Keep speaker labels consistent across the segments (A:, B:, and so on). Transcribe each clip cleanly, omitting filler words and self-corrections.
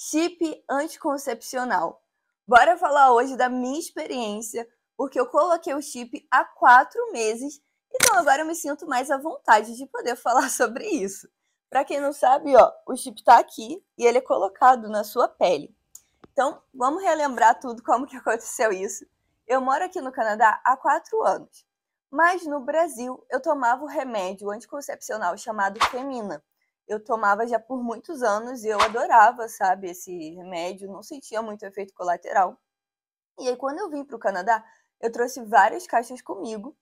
A: Chip anticoncepcional. Bora falar hoje da minha experiência, porque eu coloquei o chip há 4 meses, então agora eu me sinto mais à vontade de poder falar sobre isso. Para quem não sabe, ó, o chip tá aqui e ele é colocado na sua pele. Então, vamos relembrar tudo como que aconteceu isso. Eu moro aqui no Canadá há 4 anos, mas no Brasil eu tomava o remédio anticoncepcional chamado Femina. Eu tomava já por muitos anos e eu adorava, sabe, esse remédio, não sentia muito efeito colateral. E aí, quando eu vim para o Canadá, eu trouxe várias caixas comigo.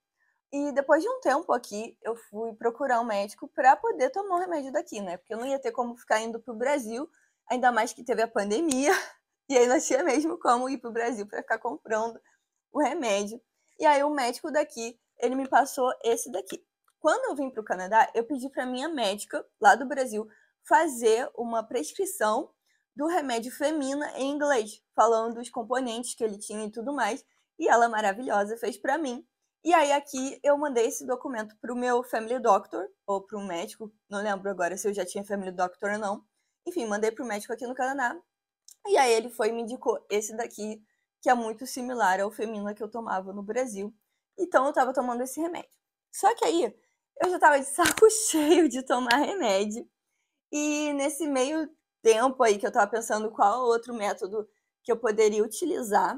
A: E depois de um tempo aqui, eu fui procurar um médico para poder tomar o remédio daqui, né? Porque eu não ia ter como ficar indo para o Brasil, ainda mais que teve a pandemia. E aí não tinha mesmo como ir para o Brasil para ficar comprando o remédio. E aí o médico daqui, ele me passou esse daqui. Quando eu vim para o Canadá, eu pedi para minha médica, lá do Brasil, fazer uma prescrição do remédio Femina em inglês, falando os componentes que ele tinha e tudo mais. E ela, maravilhosa, fez para mim. E aí aqui eu mandei esse documento para o meu family doctor, ou para um médico, não lembro agora se eu já tinha family doctor ou não. Enfim, mandei para o médico aqui no Canadá. E aí ele foi e me indicou esse daqui, que é muito similar ao Femina que eu tomava no Brasil. Então eu tava tomando esse remédio. Só que aí eu já tava de saco cheio de tomar remédio. E nesse meio tempo aí que eu tava pensando qual outro método que eu poderia utilizar,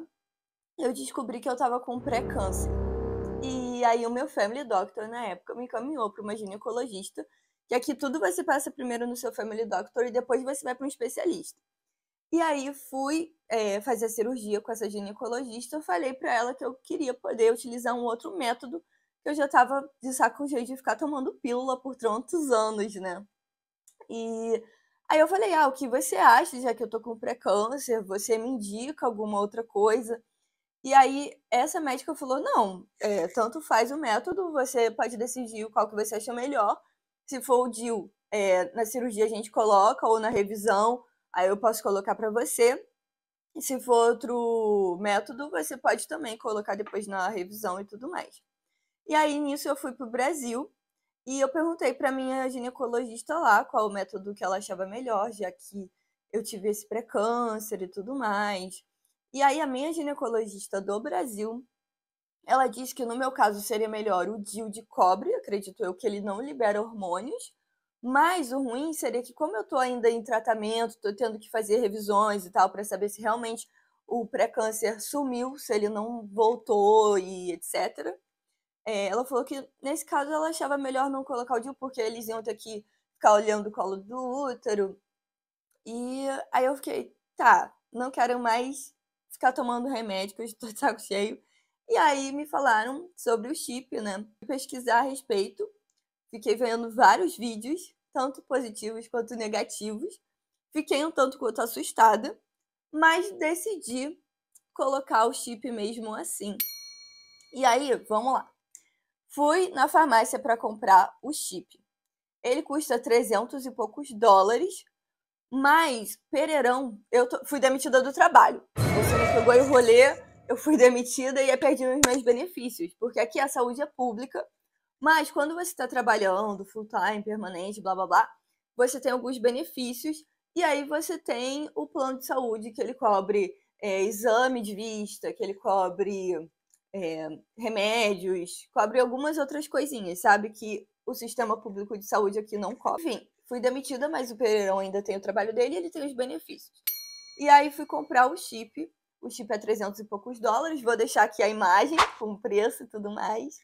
A: eu descobri que eu tava com pré-câncer. E aí o meu family doctor na época me encaminhou para uma ginecologista, que aqui tudo você passa primeiro no seu family doctor e depois você vai para um especialista. E aí fui fazer a cirurgia com essa ginecologista, eu falei para ela que eu queria poder utilizar um outro método, que eu já estava de saco cheio de ficar tomando pílula por tantos anos, né. E aí eu falei: "Ah, o que você acha, já que eu tô com pré-câncer, você me indica alguma outra coisa?". E aí essa médica falou: "Não, tanto faz o método, você pode decidir qual que você acha melhor. Se for o DIU, na cirurgia a gente coloca ou na revisão, aí eu posso colocar para você. E se for outro método, você pode também colocar depois na revisão e tudo mais". E aí nisso eu fui para o Brasil e eu perguntei para minha ginecologista lá qual o método que ela achava melhor, já que eu tive esse pré-câncer e tudo mais. E aí a minha ginecologista do Brasil, ela disse que no meu caso seria melhor o DIU de cobre, acredito eu que ele não libera hormônios, mas o ruim seria que como eu tô ainda em tratamento, tô tendo que fazer revisões e tal para saber se realmente o pré-câncer sumiu, se ele não voltou e etc. Ela falou que nesse caso ela achava melhor não colocar o DIU, porque eles iam ter que ficar olhando o colo do útero. E aí eu fiquei: "Tá, não quero mais ficar tomando remédio, que eu estou de saco cheio". E aí me falaram sobre o chip, né, fui pesquisar a respeito, fiquei vendo vários vídeos, tanto positivos quanto negativos, fiquei um tanto quanto assustada, mas decidi colocar o chip mesmo assim. E aí, vamos lá, fui na farmácia para comprar o chip. Ele custa 300 e poucos dólares, mas, Pereirão, fui demitida do trabalho. Você me pegou em rolê, eu fui demitida e aí perdi os meus benefícios, porque aqui a saúde é pública, mas quando você está trabalhando full time, permanente, blá blá blá, você tem alguns benefícios e aí você tem o plano de saúde que ele cobre exame de vista, que ele cobre remédios, cobre algumas outras coisinhas, sabe? Que o sistema público de saúde aqui não cobre. Enfim, fui demitida, mas o Pereirão ainda tem o trabalho dele e ele tem os benefícios. E aí fui comprar o chip é 300 e poucos dólares, vou deixar aqui a imagem com o preço e tudo mais.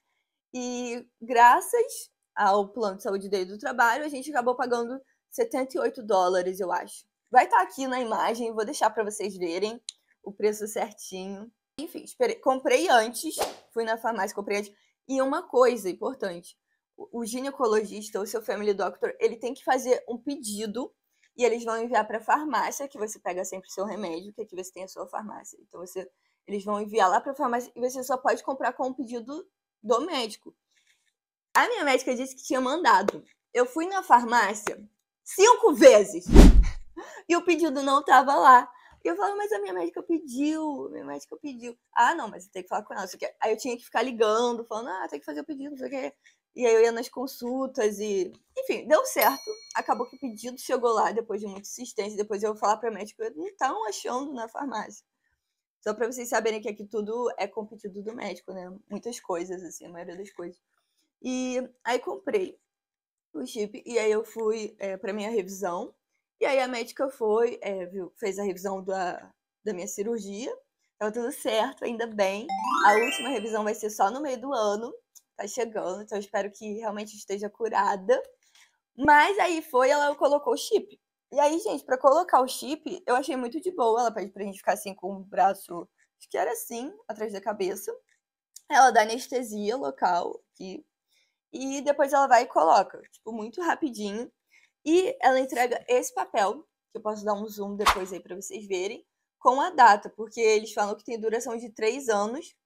A: E graças ao plano de saúde dele do trabalho, a gente acabou pagando 78 dólares, eu acho. Vai estar aqui na imagem, vou deixar para vocês verem o preço certinho. Enfim, comprei antes, fui na farmácia, comprei antes. E uma coisa importante, o ginecologista, o seu family doctor, ele tem que fazer um pedido e eles vão enviar para a farmácia, que você pega sempre o seu remédio, que aqui você tem a sua farmácia. Então eles vão enviar lá para a farmácia e você só pode comprar com o pedido do médico. A minha médica disse que tinha mandado. Eu fui na farmácia 5 vezes e o pedido não estava lá. E eu falo, mas a minha médica pediu, Ah, não, mas você tem que falar com ela. Aí eu tinha que ficar ligando, falando, tem que fazer o pedido, não sei o quê. E aí eu ia nas consultas e... Enfim, deu certo. Acabou que o pedido chegou lá depois de muita insistência. Depois eu vou falar pra médica, não estão achando na farmácia. Só pra vocês saberem que aqui tudo é com pedido do médico, né? Muitas coisas, assim, a maioria das coisas. E aí comprei o chip e aí eu fui pra minha revisão. E aí a médica foi, fez a revisão da minha cirurgia. Tava tudo certo, ainda bem. A última revisão vai ser só no meio do ano. Tá chegando, então eu espero que realmente esteja curada. Mas aí ela colocou o chip. E aí, gente, pra colocar o chip, eu achei muito de boa. Ela pede pra gente ficar assim com o braço, acho que era assim, atrás da cabeça. Ela dá anestesia local aqui. E depois ela vai e coloca, tipo, muito rapidinho. E ela entrega esse papel, que eu posso dar um zoom depois aí pra vocês verem, com a data, porque eles falam que tem duração de 3 anos.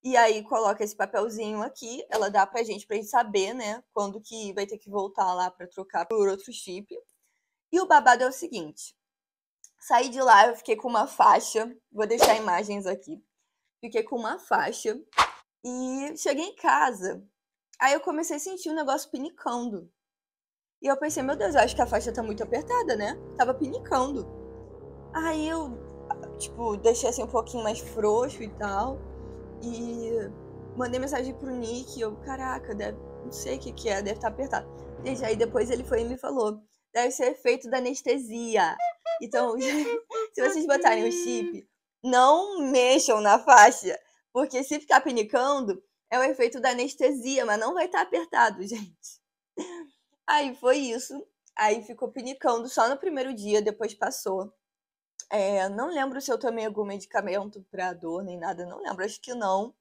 A: E aí coloca esse papelzinho aqui, ela dá pra gente saber, né, quando que vai ter que voltar lá pra trocar por outro chip. E o babado é o seguinte, saí de lá, eu fiquei com uma faixa, vou deixar imagens aqui. Fiquei com uma faixa e cheguei em casa. Aí eu comecei a sentir um negócio pinicando. E eu pensei, meu Deus, eu acho que a faixa tá muito apertada, né? Tava pinicando. Aí eu, tipo, deixei assim um pouquinho mais frouxo e tal. E mandei mensagem pro Nick, eu, caraca, não sei o que é, deve estar apertado. Gente, aí depois ele foi e me falou, deve ser efeito da anestesia. Então, se vocês botarem o chip, não mexam na faixa, porque se ficar pinicando, é o efeito da anestesia, mas não vai estar apertado, gente. Aí foi isso, aí ficou pinicando só no primeiro dia, depois passou. Não lembro se eu tomei algum medicamento pra dor, nem nada, não lembro, acho que não.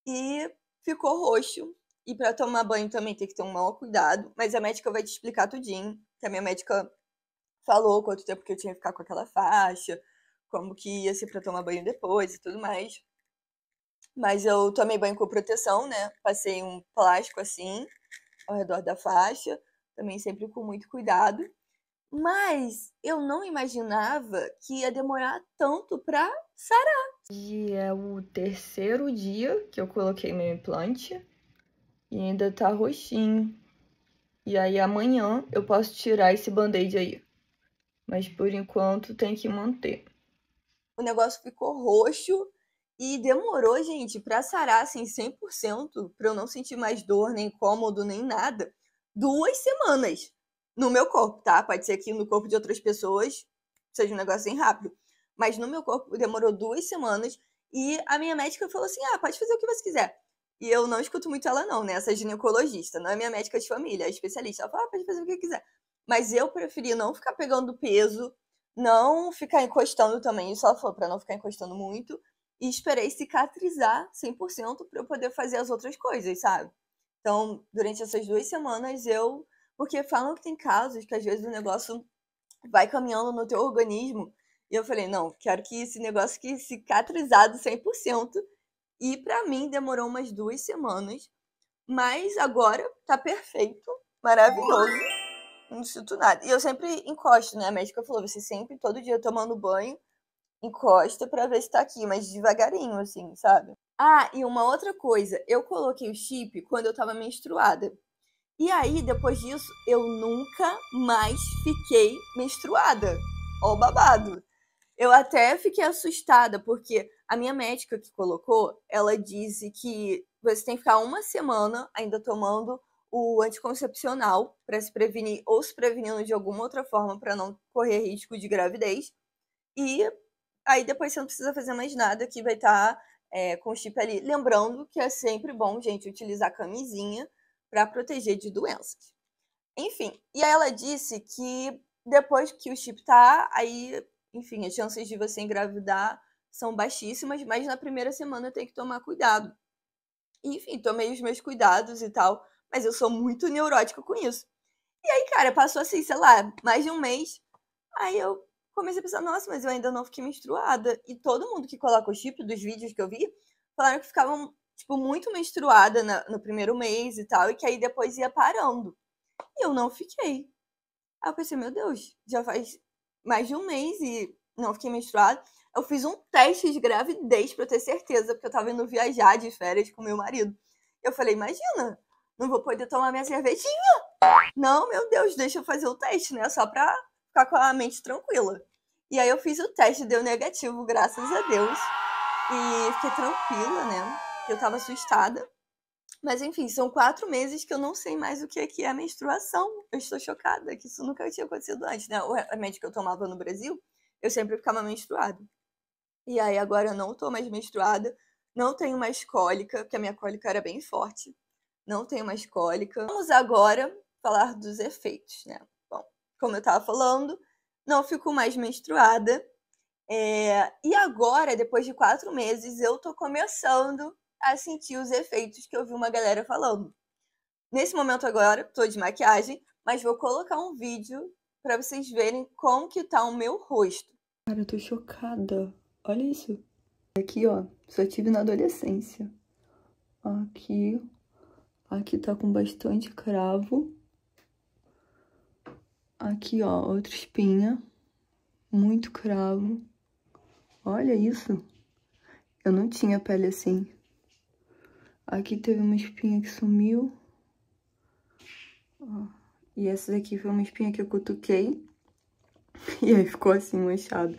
A: E ficou roxo. E pra tomar banho também tem que ter um maior cuidado. Mas a médica vai te explicar tudinho. Que a minha médica falou quanto tempo que eu tinha que ficar com aquela faixa. Como que ia ser pra tomar banho depois e tudo mais. Mas eu tomei banho com proteção, né? Passei um plástico assim, ao redor da faixa. Também sempre com muito cuidado. Mas eu não imaginava que ia demorar tanto pra sarar. E é o terceiro dia que eu coloquei meu implante e ainda tá roxinho. E aí amanhã eu posso tirar esse band-aid aí. Mas por enquanto tem que manter. O negócio ficou roxo e demorou, gente, pra sarar assim 100%, pra eu não sentir mais dor, nem incômodo, nem nada. 2 semanas no meu corpo, tá? Pode ser que no corpo de outras pessoas seja um negócio bem rápido. Mas no meu corpo demorou 2 semanas e a minha médica falou assim, pode fazer o que você quiser. E eu não escuto muito ela não, né? Essa ginecologista, não é minha médica de família, é especialista. Ela fala, pode fazer o que quiser. Mas eu preferi não ficar pegando peso, não ficar encostando também, isso ela falou, pra não ficar encostando muito. E esperei cicatrizar 100% pra eu poder fazer as outras coisas, sabe? Então, durante essas 2 semanas porque falam que tem casos que às vezes o negócio vai caminhando no teu organismo. E eu falei, não, quero que esse negócio fique cicatrizado 100%. E pra mim demorou umas 2 semanas. Mas agora tá perfeito, maravilhoso. Não sinto nada. E eu sempre encosto, né? A médica falou, você sempre, todo dia tomando banho, encosta pra ver se tá aqui, mas devagarinho, assim, sabe? E uma outra coisa, eu coloquei o chip quando eu tava menstruada. E aí, depois disso, eu nunca mais fiquei menstruada. Ó o babado. Eu até fiquei assustada, porque a minha médica que colocou, ela disse que você tem que ficar 1 semana ainda tomando o anticoncepcional para se prevenir ou se prevenindo de alguma outra forma para não correr risco de gravidez. E aí depois você não precisa fazer mais nada, que vai estar com o chip ali. Lembrando que é sempre bom, gente, utilizar camisinha para proteger de doenças. Enfim, e aí ela disse que depois que o chip tá, aí, enfim, as chances de você engravidar são baixíssimas, mas na primeira semana tem que tomar cuidado. Enfim, tomei os meus cuidados e tal, mas eu sou muito neurótica com isso. E aí, cara, passou assim, sei lá, mais de um mês. Aí eu comecei a pensar, nossa, mas eu ainda não fiquei menstruada. E todo mundo que coloca o chip dos vídeos que eu vi, falaram que ficavam, tipo, muito menstruada no primeiro mês e tal, e que aí depois ia parando. E eu não fiquei. Aí eu pensei, meu Deus, já faz mais de um mês e não fiquei menstruada. Eu fiz um teste de gravidez pra eu ter certeza, porque eu tava indo viajar de férias com meu marido. Eu falei, imagina, não vou poder tomar minha cervejinha. Não, meu Deus, deixa eu fazer o teste, né? Só pra ficar com a mente tranquila. E aí eu fiz o teste, deu negativo, graças a Deus. E fiquei tranquila, né? Eu tava assustada. Mas enfim, são 4 meses que eu não sei mais o que é a menstruação. Eu estou chocada, que isso nunca tinha acontecido antes, né? O remédio que eu tomava no Brasil, eu sempre ficava menstruada. E aí agora eu não tô mais menstruada, não tenho mais cólica, porque a minha cólica era bem forte. Não tenho mais cólica. Vamos agora falar dos efeitos, né? Bom, como eu tava falando, não fico mais menstruada. E agora, depois de 4 meses, eu tô começando a sentir os efeitos que eu vi uma galera falando. Nesse momento agora, tô de maquiagem, mas vou colocar um vídeo pra vocês verem como que tá o meu rosto. Cara, eu tô chocada. Olha isso. Aqui, ó, só tive na adolescência. Aqui tá com bastante cravo. Aqui, ó, outra espinha. Muito cravo. Olha isso. Eu não tinha pele assim. Aqui teve uma espinha que sumiu. Ó. E essa daqui foi uma espinha que eu cutuquei. E aí ficou assim, manchado.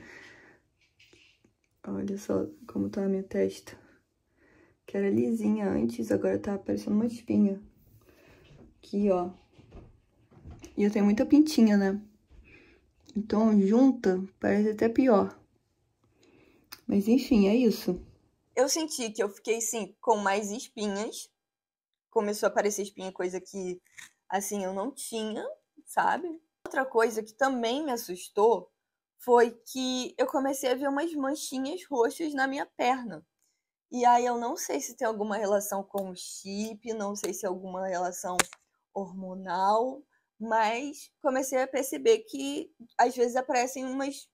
A: Olha só como tá a minha testa. Que era lisinha antes, agora tá parecendo uma espinha. Aqui, ó. E eu tenho muita pintinha, né? Então, junta, parece até pior. Mas, enfim, é isso. Eu senti que eu fiquei, sim, com mais espinhas. Começou a aparecer espinha, coisa que, assim, eu não tinha, sabe? Outra coisa que também me assustou foi que eu comecei a ver umas manchinhas roxas na minha perna. E aí eu não sei se tem alguma relação com o chip, não sei se é alguma relação hormonal, mas comecei a perceber que às vezes aparecem umas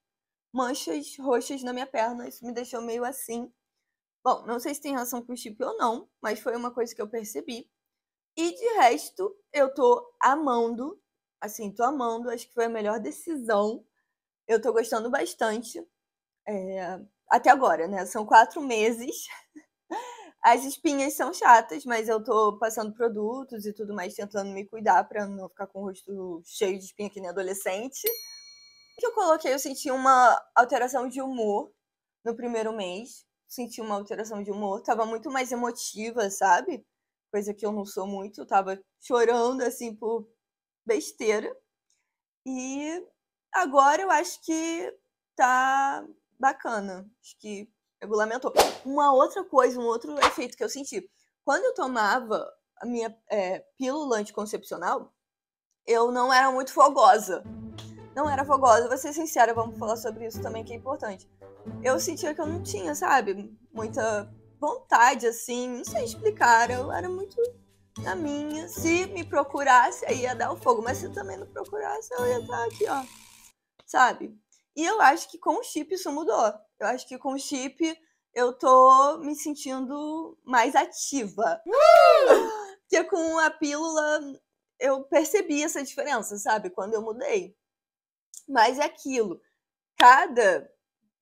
A: manchas roxas na minha perna, isso me deixou meio assim. Bom, não sei se tem relação com o chip ou não, mas foi uma coisa que eu percebi. E de resto, eu tô amando, assim, tô amando, acho que foi a melhor decisão. Eu tô gostando bastante, até agora, né? São 4 meses. As espinhas são chatas, mas eu tô passando produtos e tudo mais, tentando me cuidar pra não ficar com o rosto cheio de espinha que nem adolescente. O que eu coloquei, eu senti uma alteração de humor no primeiro mês. Senti uma alteração de humor, tava muito mais emotiva, sabe? Coisa que eu não sou muito, tava chorando, assim, por besteira. E agora eu acho que tá bacana. Acho que regulamentou. Uma outra coisa, um outro efeito que eu senti. Quando eu tomava a minha pílula anticoncepcional, eu não era muito fogosa. Não era fogosa, vou ser sincera, vamos falar sobre isso também, que é importante. Eu sentia que eu não tinha, sabe, muita vontade, assim, não sei explicar, eu era muito na minha. Se me procurasse, aí ia dar o fogo, mas se também não procurasse, eu ia estar aqui, ó, sabe? E eu acho que com o chip isso mudou. Eu acho que com o chip eu tô me sentindo mais ativa. Porque com a pílula eu percebi essa diferença, sabe? Quando eu mudei. Mas é aquilo. Cada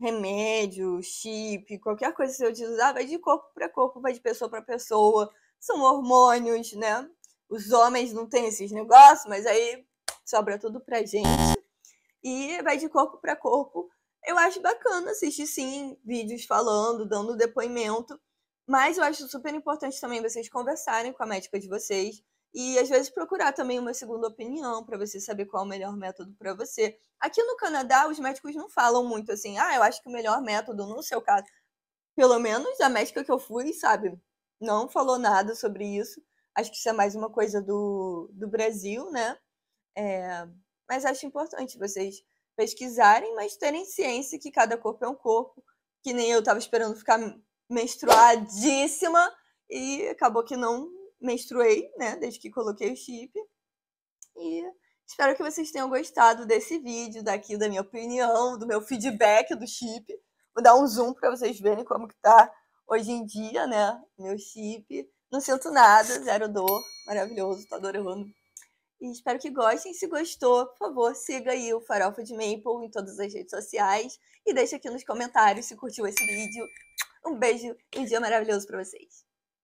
A: remédio, chip, qualquer coisa que você utilizar, vai de corpo para corpo, vai de pessoa para pessoa. São hormônios, né? Os homens não têm esses negócios, mas aí sobra tudo pra gente. E vai de corpo para corpo. Eu acho bacana assistir, sim, vídeos falando, dando depoimento. Mas eu acho super importante também vocês conversarem com a médica de vocês. E às vezes procurar também uma segunda opinião para você saber qual é o melhor método para você. Aqui no Canadá, os médicos não falam muito assim, eu acho que o melhor método, no seu caso, pelo menos a médica que eu fui, sabe, não falou nada sobre isso. Acho que isso é mais uma coisa do Brasil, né? Mas acho importante vocês pesquisarem, mas terem ciência que cada corpo é um corpo, que nem eu tava esperando ficar menstruadíssima e acabou que não menstruei, né, desde que coloquei o chip. E espero que vocês tenham gostado desse vídeo, daqui da minha opinião, do meu feedback do chip. Vou dar um zoom para vocês verem como que tá hoje em dia, né, meu chip. Não sinto nada, zero dor, maravilhoso, tô adorando. E espero que gostem. Se gostou, por favor, siga aí o Farofa de Maple em todas as redes sociais. E deixa aqui nos comentários se curtiu esse vídeo. Um beijo e um dia maravilhoso para vocês.